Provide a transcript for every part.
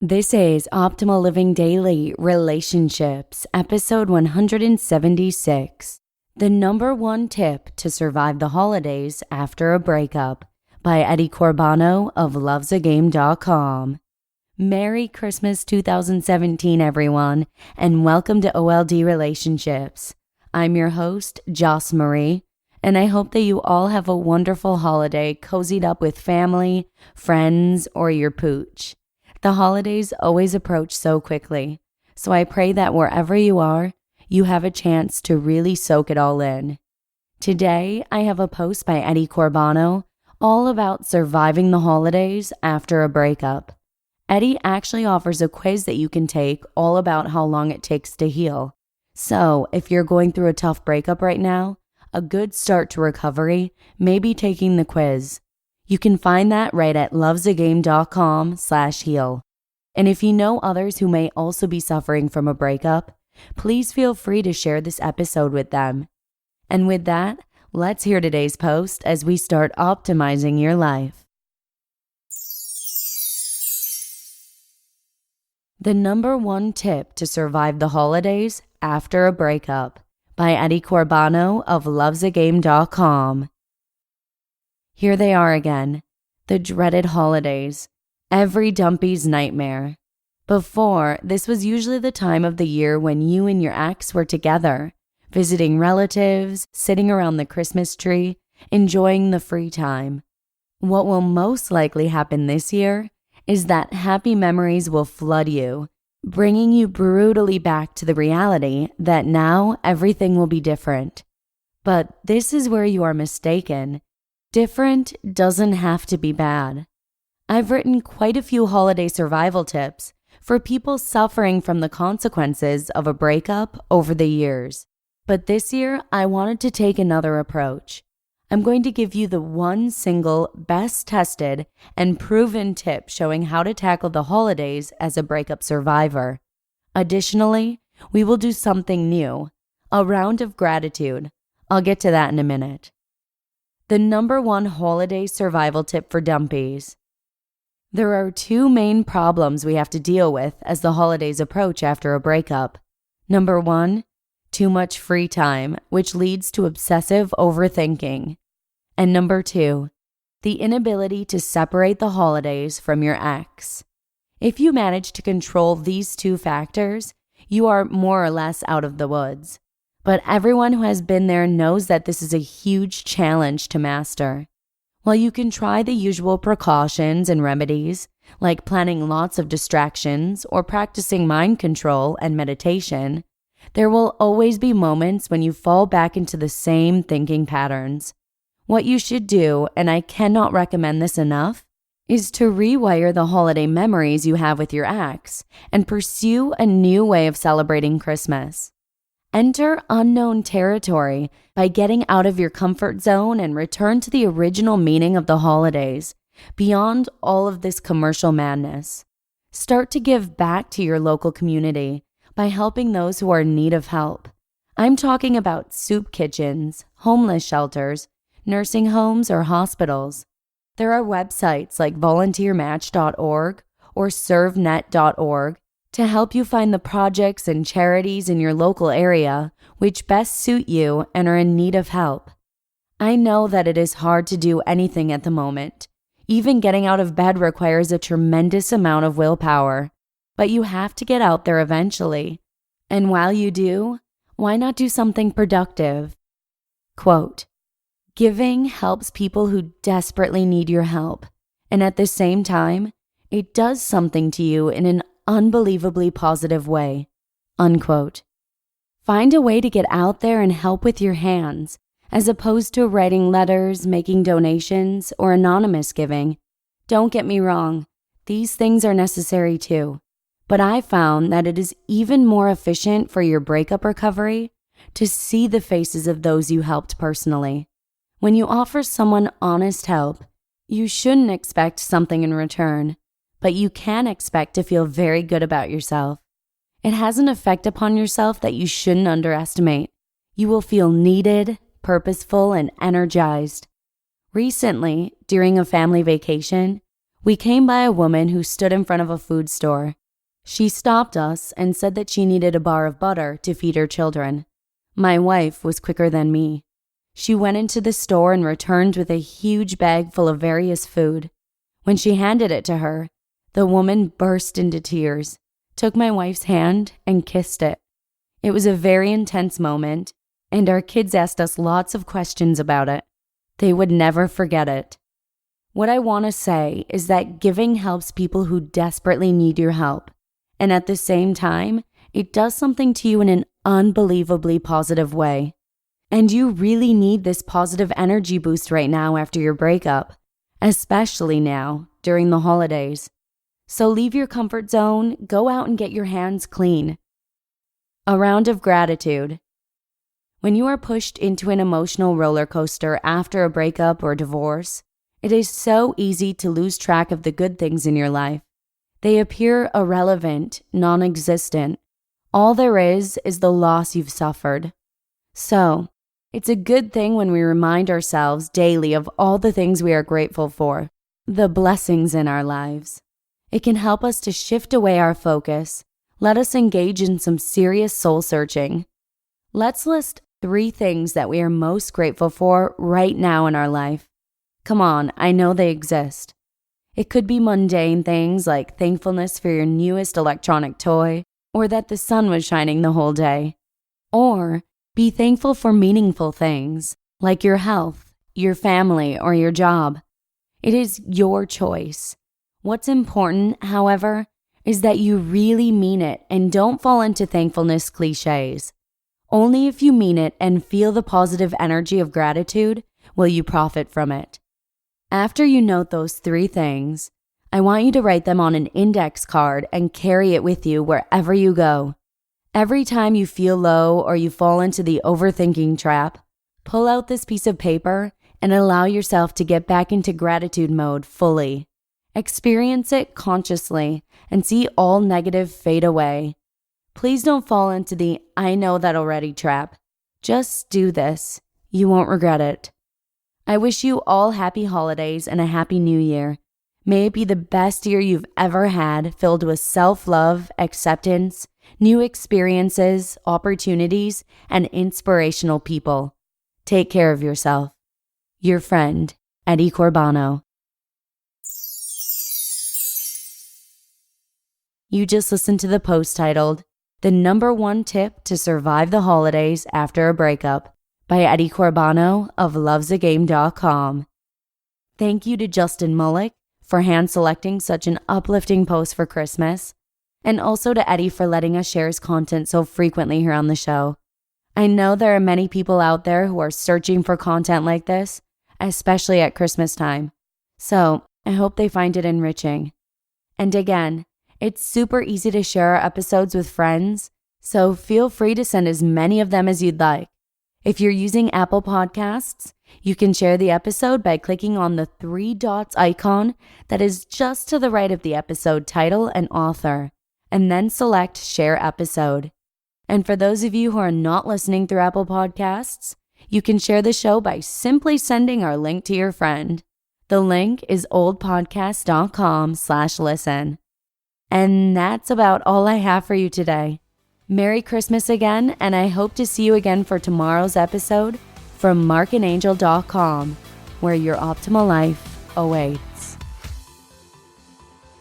This is Optimal Living Daily Relationships, episode 176. The number one tip to survive the holidays after a breakup, by Corbano of lovesagame.com. Merry Christmas 2017, everyone, and welcome to OLD Relationships. I'm your host, Joss Marie, and I hope that you all have a wonderful holiday cozied up with family, friends, or your pooch. The holidays always approach so quickly, so I pray that wherever you are, you have a chance to really soak it all in. Today, I have a post by Corbano all about surviving the holidays after a breakup. Eddie actually offers a quiz that you can take all about how long it takes to heal. So, if you're going through a tough breakup right now, a good start to recovery may be taking the quiz. You can find that right at lovesagame.com/heal. And if you know others who may also be suffering from a breakup, please feel free to share this episode with them. And with that, let's hear today's post as we start optimizing your life. The number one tip to survive the holidays after a breakup, by Corbano of lovesagame.com. Here they are again, the dreaded holidays, every dumpy's nightmare. Before, this was usually the time of the year when you and your ex were together, visiting relatives, sitting around the Christmas tree, enjoying the free time. What will most likely happen this year is that happy memories will flood you, bringing you brutally back to the reality that now everything will be different. But this is where you are mistaken. Different doesn't have to be bad. I've written quite a few holiday survival tips for people suffering from the consequences of a breakup over the years. But this year, I wanted to take another approach. I'm going to give you the one single, best tested, and proven tip showing how to tackle the holidays as a breakup survivor. Additionally, we will do something new, a round of gratitude. I'll get to that in a minute. The number one holiday survival tip for dumpies. There are two main problems we have to deal with as the holidays approach after a breakup. Number one, too much free time, which leads to obsessive overthinking. And number two, the inability to separate the holidays from your ex. If you manage to control these two factors, you are more or less out of the woods. But everyone who has been there knows that this is a huge challenge to master. While you can try the usual precautions and remedies, like planning lots of distractions or practicing mind control and meditation, there will always be moments when you fall back into the same thinking patterns. What you should do, and I cannot recommend this enough, is to rewire the holiday memories you have with your ex and pursue a new way of celebrating Christmas. Enter unknown territory by getting out of your comfort zone and return to the original meaning of the holidays, beyond all of this commercial madness. Start to give back to your local community by helping those who are in need of help. I'm talking about soup kitchens, homeless shelters, nursing homes, or hospitals. There are websites like volunteermatch.org or servenet.org to help you find the projects and charities in your local area which best suit you and are in need of help. I know that it is hard to do anything at the moment. Even getting out of bed requires a tremendous amount of willpower, but you have to get out there eventually. And while you do, why not do something productive? Quote, "Giving helps people who desperately need your help, and at the same time, it does something to you in an unbelievably positive way." Unquote. Find a way to get out there and help with your hands, as opposed to writing letters, making donations, or anonymous giving. Don't get me wrong, these things are necessary too. But I found that it is even more efficient for your breakup recovery to see the faces of those you helped personally. When you offer someone honest help, you shouldn't expect something in return, but you can expect to feel very good about yourself. It has an effect upon yourself that you shouldn't underestimate. You will feel needed, purposeful, and energized. Recently, during a family vacation, We came by a woman who stood in front of a food store. She stopped us and said that she needed a bar of butter to feed her children. My wife was quicker than me. She went into the store and returned with a huge bag full of various food. When she handed it to her, the woman burst into tears, took my wife's hand, and kissed it. It was a very intense moment, and our kids asked us lots of questions about it. They would never forget it. What I want to say is that giving helps people who desperately need your help, and at the same time, it does something to you in an unbelievably positive way. And you really need this positive energy boost right now after your breakup, especially now during the holidays. So leave your comfort zone, go out and get your hands clean. A round of gratitude. When you are pushed into an emotional roller coaster after a breakup or divorce, it is so easy to lose track of the good things in your life. They appear irrelevant, non-existent. All there is the loss you've suffered. So, it's a good thing when we remind ourselves daily of all the things we are grateful for, the blessings in our lives. It can help us to shift away our focus. Let us engage in some serious soul searching. Let's list 3 things that we are most grateful for right now in our life. Come on, I know they exist. It could be mundane things like thankfulness for your newest electronic toy, or that the sun was shining the whole day. Or be thankful for meaningful things, like your health, your family, or your job. It is your choice. What's important, however, is that you really mean it and don't fall into thankfulness cliches. Only if you mean it and feel the positive energy of gratitude will you profit from it. After you note those 3 things, I want you to write them on an index card and carry it with you wherever you go. Every time you feel low or you fall into the overthinking trap, pull out this piece of paper and allow yourself to get back into gratitude mode fully. Experience it consciously and see all negative fade away. Please don't fall into the "I know that already" trap. Just do this. You won't regret it. I wish you all happy holidays and a happy new year. May it be the best year you've ever had, filled with self-love, acceptance, new experiences, opportunities, and inspirational people. Take care of yourself. Your friend, Eddie Corbano. You just listened to the post titled, "The #1 Tip to Survive the Holidays After a Breakup" by Eddie Corbano of lovesagame.com. Thank you to Justin Mullick for hand-selecting such an uplifting post for Christmas, and also to Eddie for letting us share his content so frequently here on the show. I know there are many people out there who are searching for content like this, especially at Christmas time. So I hope they find it enriching. And again, it's super easy to share our episodes with friends, so feel free to send as many of them as you'd like. If you're using Apple Podcasts, you can share the episode by clicking on the 3 dots icon that is just to the right of the episode title and author, and then select Share Episode. And for those of you who are not listening through Apple Podcasts, you can share the show by simply sending our link to your friend. The link is oldpodcast.com/listen. And that's about all I have for you today. Merry Christmas again, and I hope to see you again for tomorrow's episode from markandangel.com, where your optimal life awaits.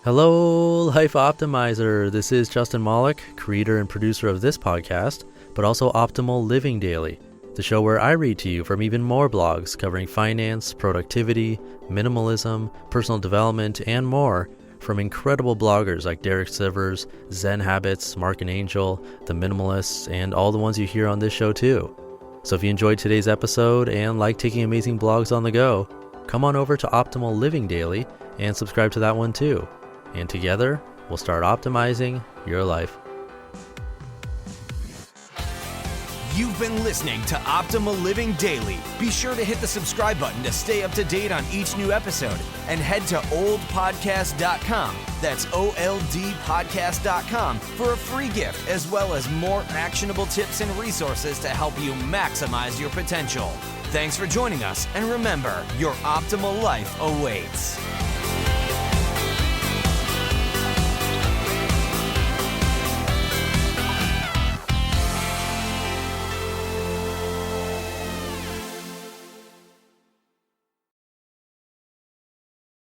Hello, Life Optimizer. This is Justin Mollick, creator and producer of this podcast, but also Optimal Living Daily, the show where I read to you from even more blogs covering finance, productivity, minimalism, personal development, and more, from incredible bloggers like Derek Sivers, Zen Habits, Mark and Angel, The Minimalists, and all the ones you hear on this show too. So if you enjoyed today's episode and like taking amazing blogs on the go, come on over to Optimal Living Daily and subscribe to that one too. And together, we'll start optimizing your life. You've been listening to Optimal Living Daily. Be sure to hit the subscribe button to stay up to date on each new episode, and head to oldpodcast.com, that's OLDpodcast.com, for a free gift as well as more actionable tips and resources to help you maximize your potential. Thanks for joining us, and remember, your optimal life awaits.